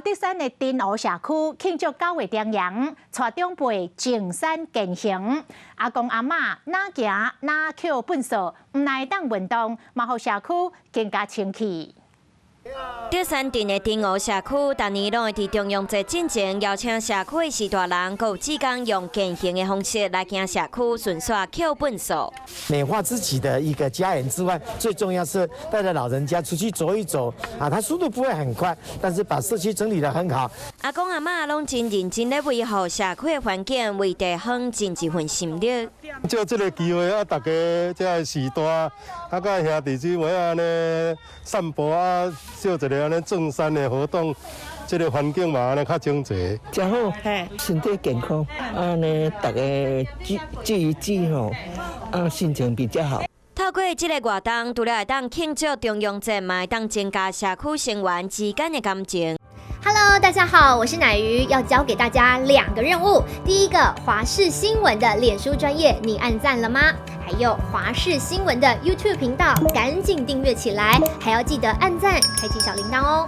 德山的丁湖社区庆祝9月重阳，带长辈进山健行。阿公阿嬷哪行哪捡粪扫，唔来当运动，嘛互社区更加清气。 德山镇的丁湖社区，逐年拢会伫重阳节进前邀请社区的士大人，佮有志工用健行的方式来行社区顺刷捡粪扫。美化自己的一个家人之外，最重要是带着老人家出去走一走啊，他速度不会很快，但是把社区整理得很好。阿公阿嬷拢真认真咧维护社区的环境，为地方尽一份心力。借这个机会啊，大家这士大啊，甲兄弟姊妹安尼散步啊。 做一个安尼种山的活动，这个环境嘛安尼较整齐，真好，身体健康，安尼大家聚一聚吼，心情比较好。透过这个活动，除了会当庆祝重阳节，嘛会当增加社区成员之间的感情。 Hello， 大家好，我是乃瑜，要教给大家2个任务。第一个，华视新闻的脸书专页，你按赞了吗？还有华视新闻的 YouTube 频道，赶紧订阅起来，还要记得按赞，开启小铃铛哦。